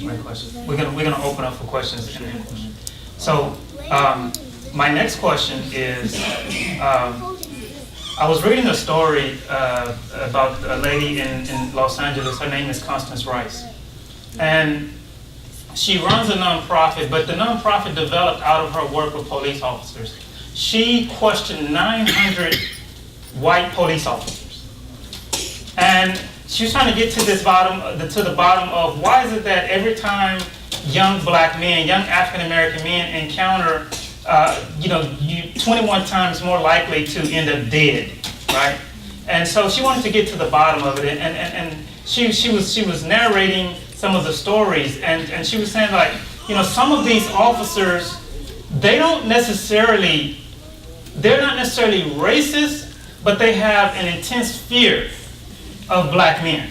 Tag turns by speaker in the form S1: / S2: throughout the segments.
S1: my question. We're gonna open up for questions. So my next question is, I was reading a story about a lady in Los Angeles. Her name is Constance Rice, and she runs a nonprofit. But the nonprofit developed out of her work with police officers. She questioned 900 white police officers, and she was trying to get to the bottom of why is it that every time young black men, young African American men encounter, you 21 times more likely to end up dead, right? And so she wanted to get to the bottom of it, and she was narrating some of the stories, and she was saying, like, some of these officers, they're not necessarily racist, but they have an intense fear of black men.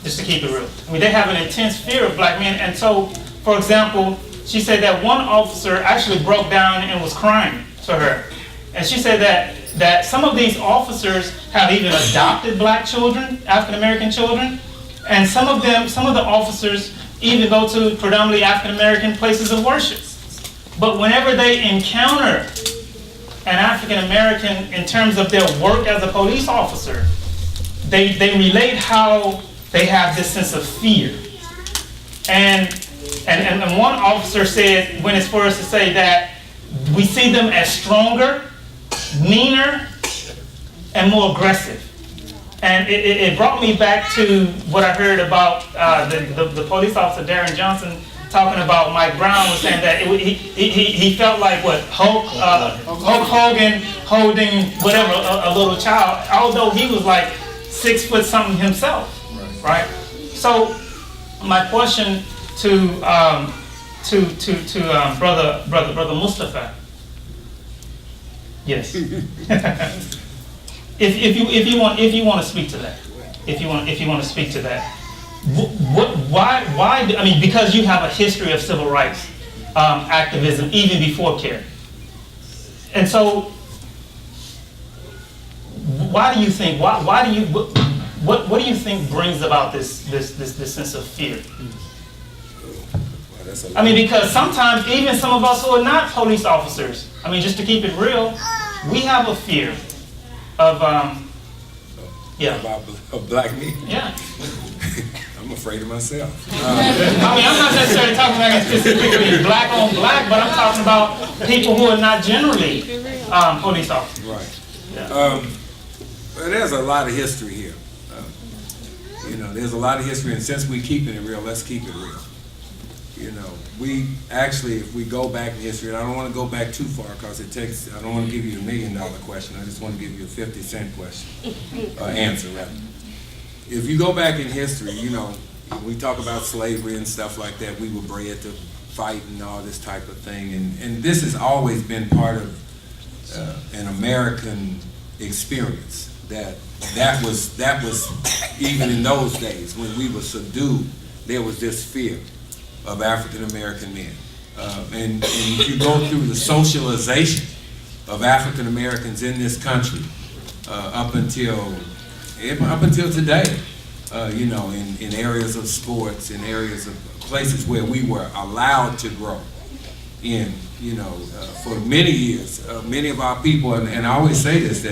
S1: Just to keep it real. I mean, they have an intense fear of black men. And so, for example, she said that one officer actually broke down and was crying to her. And she said that some of these officers have even adopted black children, African American children, and some of the officers even go to predominantly African American places of worship. But whenever they encounter an African American in terms of their work as a police officer, they relate how they have this sense of fear. And one officer said, when it's for us to say that we see them as stronger, meaner, and more aggressive. And it brought me back to what I heard about the police officer, Darren Johnson, talking about Mike Brown was saying that he felt like Hulk Hogan holding whatever, a little child, although he was like 6 foot something himself, right? So my question to brother Mustafa, yes, if you want to speak to that, if you want to speak to that, why? I mean, because you have a history of civil rights activism even before CARE, and so. Why do you think? Why do you? What do you think brings about this sense of fear? I mean, because sometimes even some of us who are not police officers, I mean, just to keep it real, we have a fear of
S2: of black men.
S1: Yeah.
S2: I'm afraid of myself.
S1: I mean, I'm not necessarily talking about specifically black on black, but I'm talking about people who are not generally police officers.
S2: Right.
S1: Yeah.
S2: Well, there's a lot of history here. There's a lot of history, and since we're keeping it real, let's keep it real. We actually, if we go back in history, and I don't want to go back too far because I don't want to give you $1 million question, I just want to give you a 50-cent question, answer rather. If you go back in history, we talk about slavery and stuff like that, we were bred to fight and all this type of thing, and this has always been part of an American experience. That was even in those days when we were subdued, there was this fear of African American men, and if you go through the socialization of African Americans in this country up until today, in areas of sports, in areas of places where we were allowed to grow in, for many years, many of our people, and I always say this,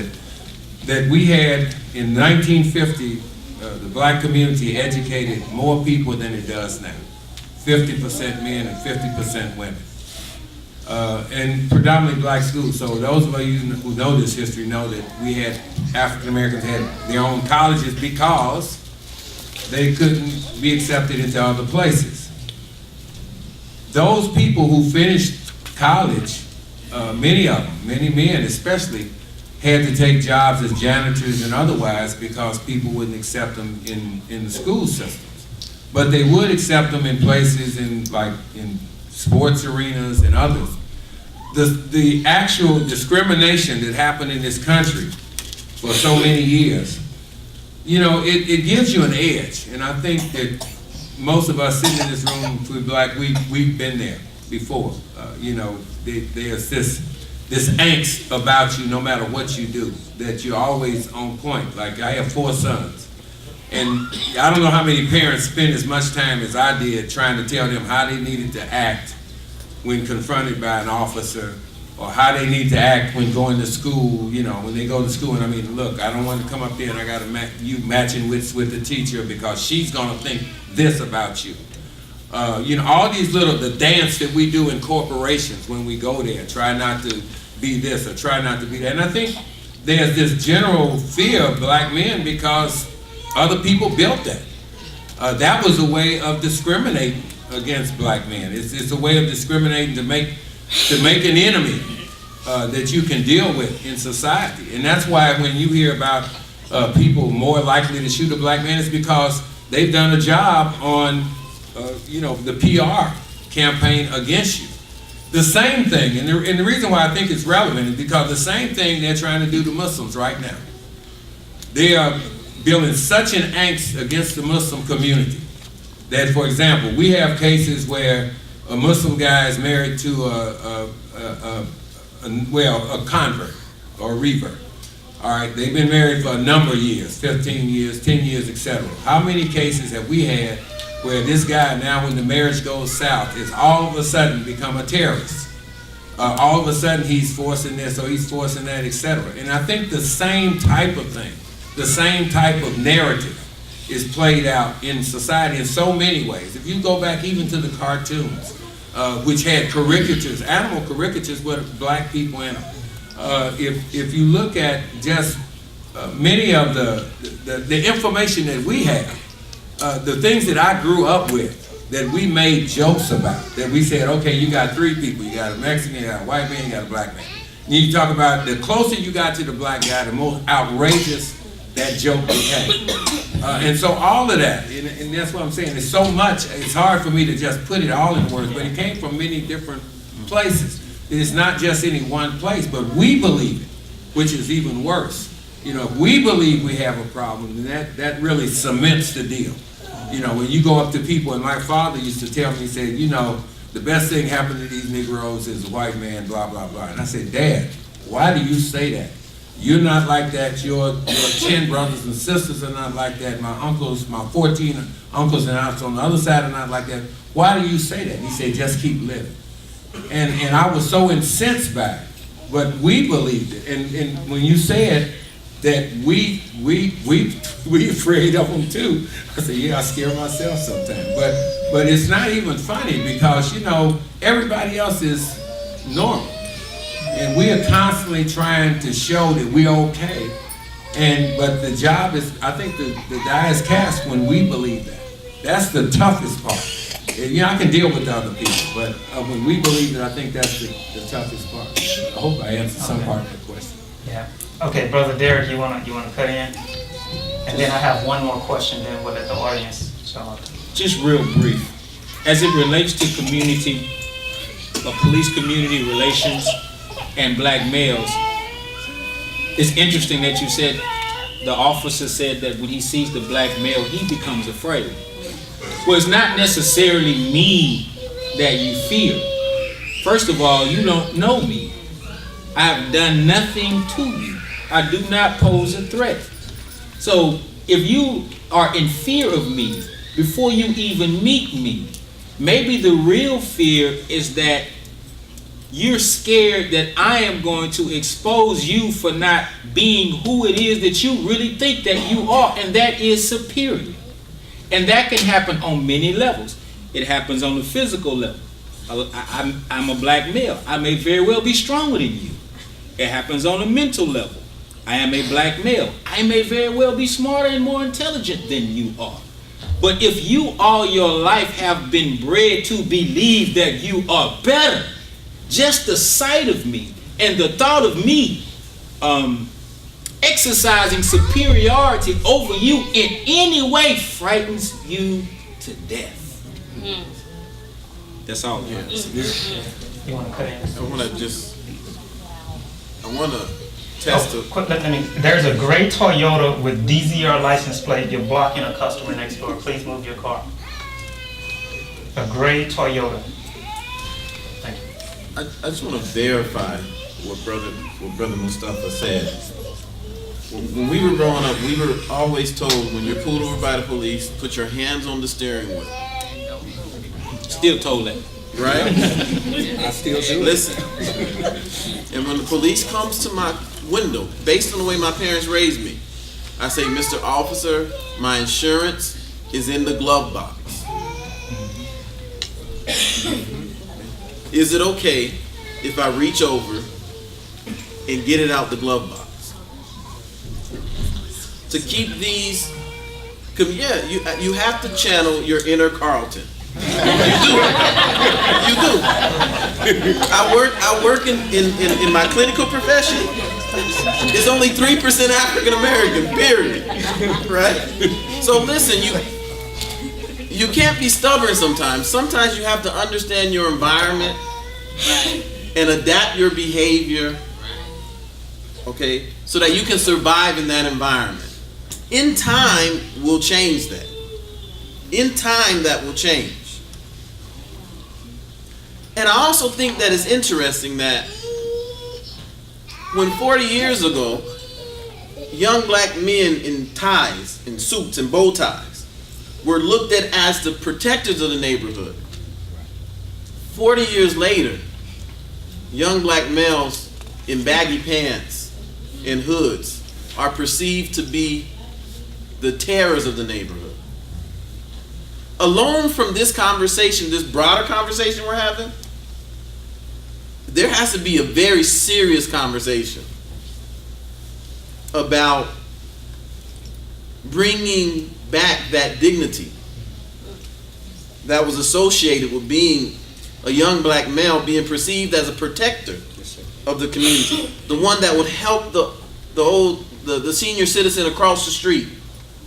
S2: that we had in 1950, the black community educated more people than it does now. 50% men and 50% women. And predominantly black schools. So those of you who know this history know that we had, African Americans had their own colleges because they couldn't be accepted into other places. Those people who finished college, many of them, many men especially, had to take jobs as janitors and otherwise because people wouldn't accept them in the school systems. But they would accept them in places in sports arenas and others. The actual discrimination that happened in this country for so many years, it gives you an edge. And I think that most of us sitting in this room, if we're black, we've been there before. There's this angst about you no matter what you do, that you're always on point. Like I have 4 sons. And I don't know how many parents spend as much time as I did trying to tell them how they needed to act when confronted by an officer, or how they need to act when going to school, you know, when they go to school. And I mean, look, I don't want to come up there and I got to you matching wits with the teacher because she's going to think this about you. You know, all these the dance that we do in corporations when we go there, try not to be this or try not to be that. And I think there's this general fear of black men because other people built that. That was a way of discriminating against black men. It's a way of discriminating to make an enemy that you can deal with in society. And that's why when you hear about people more likely to shoot a black man, it's because they've done a job on you know, the PR campaign against you. The same thing, and the reason why I think it's relevant is because the same thing they're trying to do to Muslims right now. They are building such an angst against the Muslim community that, for example, we have cases where a Muslim guy is married to a convert or a revert. All right, they've been married for a number of years, 15 years, 10 years, etc. How many cases have we had where this guy now, when the marriage goes south, is all of a sudden become a terrorist? All of a sudden he's forcing this or he's forcing that, etc. And I think the same type of thing, the same type of narrative is played out in society in so many ways. If you go back even to the cartoons, which had caricatures, animal caricatures with black people in them. If you look at just many of the information that we have, the things that I grew up with, that we made jokes about, that we said, okay, you got three people, you got a Mexican, you got a white man, you got a black man. And you talk about the closer you got to the black guy, the more outrageous that joke became. And so all of that, and that's what I'm saying, it's so much, it's hard for me to just put it all in words, but it came from many different places. It's not just any one place, but we believe it, which is even worse. You know, if we believe we have a problem, then that really cements the deal. You know, when you go up to people, and my father used to tell me, he said, you know, the best thing happened to these Negroes is a white man, blah, blah, blah. And I said, Dad, why do you say that? You're not like that. Your 10 brothers and sisters are not like that. My uncles, my 14 uncles and aunts on the other side are not like that. Why do you say that? He said, just keep living. And I was so incensed by it. But we believed it. And when you said that we afraid of them too, I said, yeah, I scare myself sometimes. But it's not even funny because, you know, everybody else is normal. And we are constantly trying to show that we're okay. But the job is, I think the die is cast when we believe that. That's the toughest part. And, you know, I can deal with the other people, but when we believe it, I think that's the toughest part. I hope I answered some part of the question.
S1: Yeah. Okay, Brother Derek, you wanna cut in? And then I have one more question, then we'll let the audience show up.
S3: Just real brief. As it relates to community, police community relations and black males, it's interesting that you said, the officer said that when he sees the black male, he becomes afraid. Well, it's not necessarily me that you fear. First of all, you don't know me. I've done nothing to you. I do not pose a threat. So if you are in fear of me before you even meet me, maybe the real fear is that you're scared that I am going to expose you for not being who it is that you really think that you are, and that is superior. And that can happen on many levels. It happens on the physical level. I'm a black male. I may very well be stronger than you. It happens on a mental level. I am a black male. I may very well be smarter and more intelligent than you are. But if you all your life have been bred to believe that you are better, just the sight of me and the thought of me exercising superiority over you in any way frightens you to death. That's all.
S1: You want to cut in?
S4: I want to test
S1: there's a gray Toyota with DZR license plate. You're blocking a customer next door. Please move your car. A gray Toyota. Thank you.
S4: I just want to verify what Brother Mustafa said. when we were growing up, we were always told when you're pulled over by the police, put your hands on the steering wheel.
S3: Still told that.
S4: Right?
S2: I still do it.
S4: Listen. And when the police comes to my window, based on the way my parents raised me, I say, Mr. Officer, my insurance is in the glove box. Is it okay if I reach over and get it out the glove box? To keep these, you have to channel your inner Carlton. You do. I work in my clinical profession. It's only 3% African American, period. Right? So listen, you can't be stubborn sometimes. Sometimes you have to understand your environment and adapt your behavior, okay, so that you can survive in that environment. In time, we'll change that. In time, that will change. And I also think that it's interesting that when 40 years ago, young black men in ties, in suits and bow ties, were looked at as the protectors of the neighborhood, 40 years later, young black males in baggy pants and hoods are perceived to be the terrors of the neighborhood. Alone from this conversation, this broader conversation we're having, there has to be a very serious conversation about bringing back that dignity that was associated with being a young black male, being perceived as a protector of the community, the one that would help the senior citizen across the street,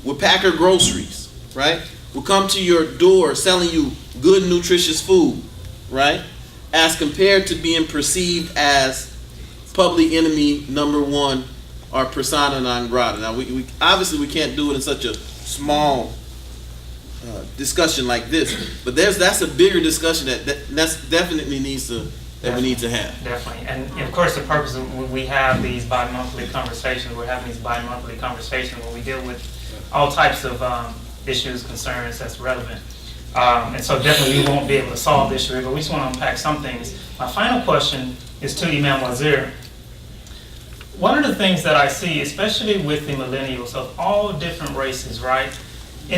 S4: would pack her groceries, right? Would come to your door selling you good, nutritious food, right? As compared to being perceived as public enemy number one or persona non grata. Now, we obviously we can't do it in such a small discussion like this, but that's a bigger discussion that's definitely we need to have.
S1: Definitely, and of course the purpose of when we have these bi-monthly conversations, we're having these bi-monthly conversations where we deal with all types of issues, concerns that's relevant. And so definitely we won't be able to solve this issue, but we just want to unpack some things. My final question is to Imam Wazir. One of the things that I see, especially with the millennials of all different races, right,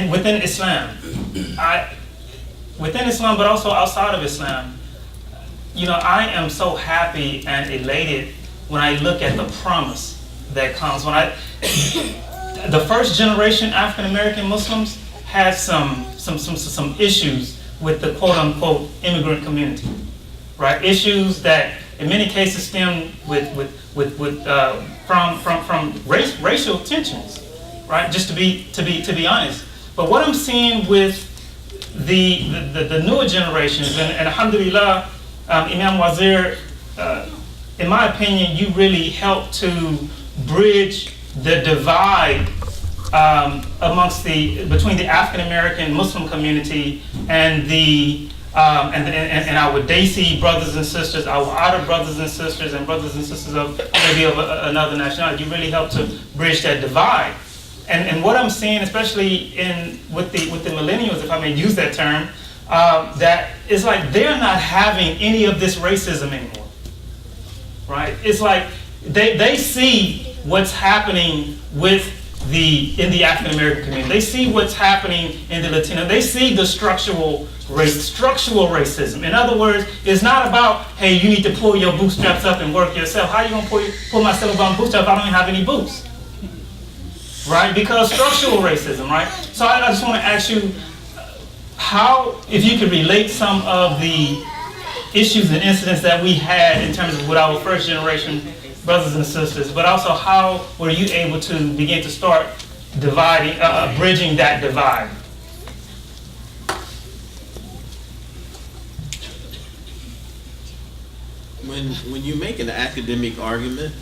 S1: within Islam, but also outside of Islam, I am so happy and elated when I look at the promise that comes. The first generation African American Muslims had some issues with the quote unquote immigrant community, right? Issues that in many cases stem from racial tensions, right? Just to be honest. But what I'm seeing with the newer generations, and alhamdulillah, Imam Wazir, in my opinion, you really helped to bridge the divide between the African American Muslim community and our Desi brothers and sisters, our Otter brothers and sisters, and brothers and sisters of maybe of another nationality. You really helped to bridge that divide. And what I'm seeing, especially with the millennials, if I may use that term, that it's like they're not having any of this racism anymore, right? It's like they see what's happening in the African American community. They see what's happening in the Latino. They see the structural racism. In other words, it's not about, hey, you need to pull your bootstraps up and work yourself. How are you going to pull myself up on bootstraps if I don't even have any boots? Right? Because structural racism, right? So I just want to ask you, if you could relate some of the issues and incidents that we had in terms of with our first generation brothers and sisters, but also how were you able to begin to start bridging that divide?
S4: When you make an academic argument,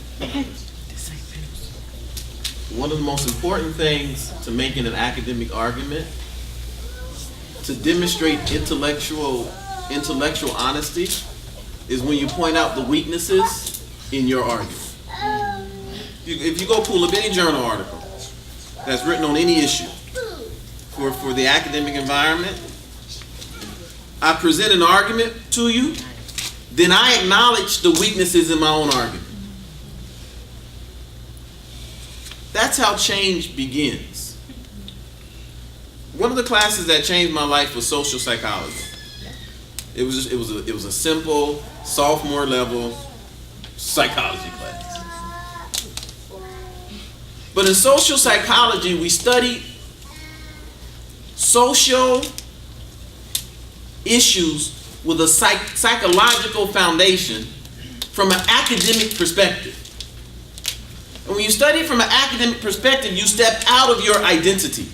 S4: one of the most important things to making an academic argument, to demonstrate intellectual honesty, is when you point out the weaknesses in your argument. If you go pull up any journal article that's written on any issue for the academic environment, I present an argument to you, then I acknowledge the weaknesses in my own argument. That's how change begins. One of the classes that changed my life was social psychology. It was a simple sophomore level psychology class. But in social psychology, we study social issues with a psychological foundation from an academic perspective. And when you study from an academic perspective, you step out of your identity.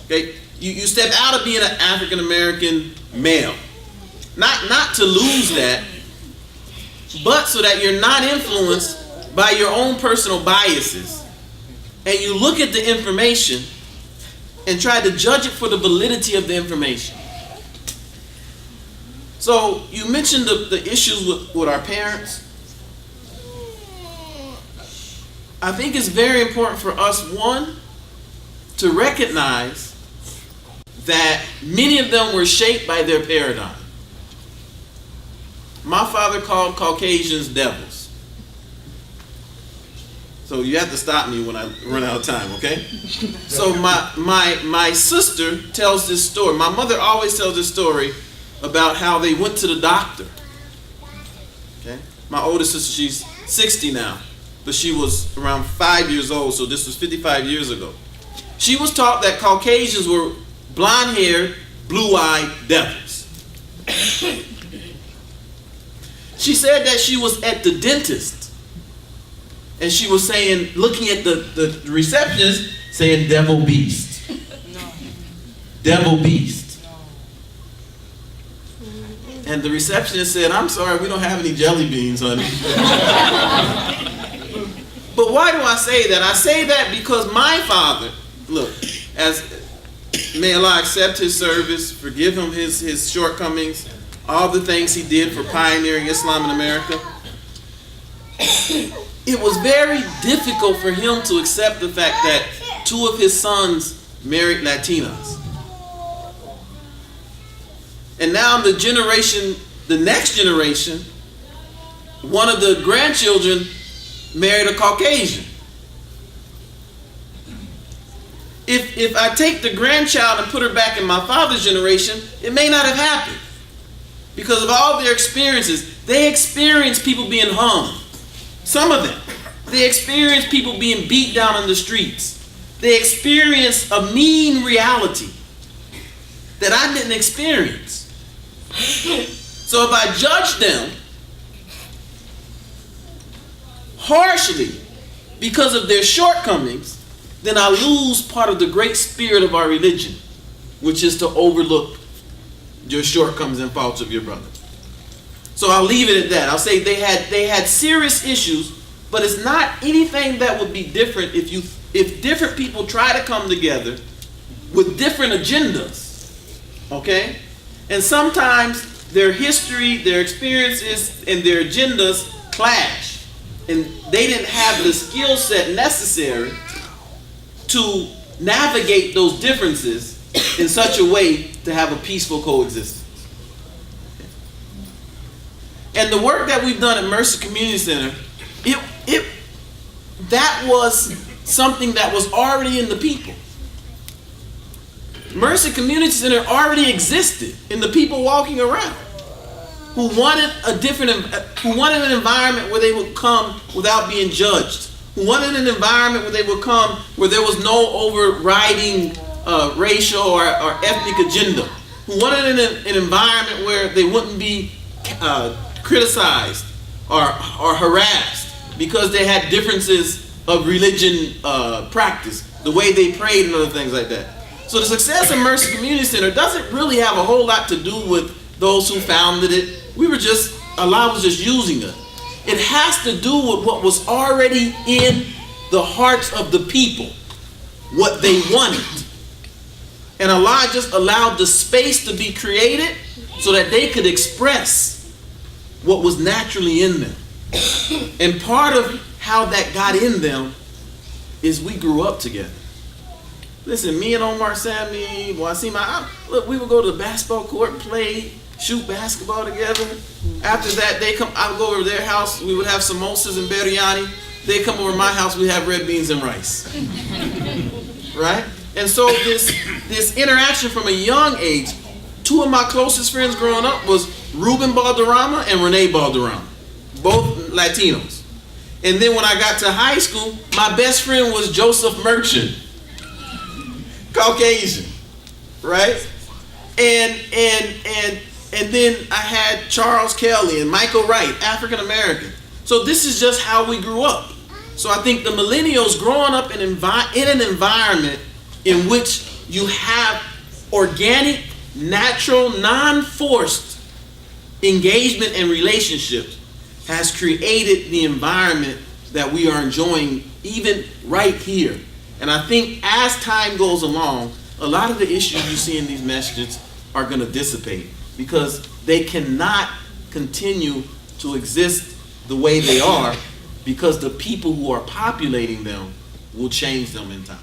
S4: Okay? You step out of being an African American male. Not to lose that, but so that you're not influenced by your own personal biases. And you look at the information and try to judge it for the validity of the information. So you mentioned the issues with our parents. I think it's very important for us, one, to recognize that many of them were shaped by their paradigm. My father called Caucasians devils. So you have to stop me when I run out of time, okay? So my sister tells this story. My mother always tells this story about how they went to the doctor. Okay? My oldest sister, she's 60 now, but she was around 5 years old, so this was 55 years ago. She was taught that Caucasians were blonde-haired, blue-eyed devils. She said that she was at the dentist, and she was saying, looking at the receptionist, saying, devil beast. Devil beast. And the receptionist said, I'm sorry, we don't have any jelly beans, honey. But why do I say that? I say that because my father, look, may Allah accept his service, forgive him his shortcomings, all the things he did for pioneering Islam in America. It was very difficult for him to accept the fact that two of his sons married Latinas. And now the next generation, one of the grandchildren married a Caucasian. If I take the grandchild and put her back in my father's generation, it may not have happened. Because of all their experiences, they experienced people being hung. Some of them. They experienced people being beat down in the streets. They experienced a mean reality that I didn't experience. So if I judge them harshly because of their shortcomings, then I lose part of the great spirit of our religion, which is to overlook your shortcomings and faults of your brother. So I'll leave it at that. I'll say they had serious issues, but it's not anything that would be different if different people try to come together with different agendas. Okay? And sometimes their history, their experiences, and their agendas clash. And they didn't have the skill set necessary to navigate those differences in such a way to have a peaceful coexistence. And the work that we've done at Mercer Community Center, that was something that was already in the people. Mercy Community Center already existed in the people walking around who wanted an environment where they would come without being judged, who wanted an environment where they would come where there was no overriding racial or ethnic agenda, who wanted an environment where they wouldn't be criticized or harassed because they had differences of religion practice, the way they prayed and other things like that. So the success of Mercy Community Center doesn't really have a whole lot to do with those who founded it. Allah was just using it. It has to do with what was already in the hearts of the people, what they wanted. And Allah just allowed the space to be created so that they could express what was naturally in them. And part of how that got in them is we grew up together. Listen, me and Omar Sammy, look, we would go to the basketball court and play, shoot basketball together. After that, I would go over to their house, we would have samosas and biryani. They come over to my house, we have red beans and rice. Right? And so this interaction from a young age, two of my closest friends growing up was Ruben Balderrama and Renee Balderrama, both Latinos. And then when I got to high school, my best friend was Joseph Merchant, Caucasian, right? And then I had Charles Kelly and Michael Wright, African American. So this is just how we grew up. So I think the millennials growing up in an environment in which you have organic, natural, non-forced engagement and relationships has created the environment that we are enjoying even right here. And I think as time goes along, a lot of the issues you see in these messages are going to dissipate because they cannot continue to exist the way they are because the people who are populating them will change them in time.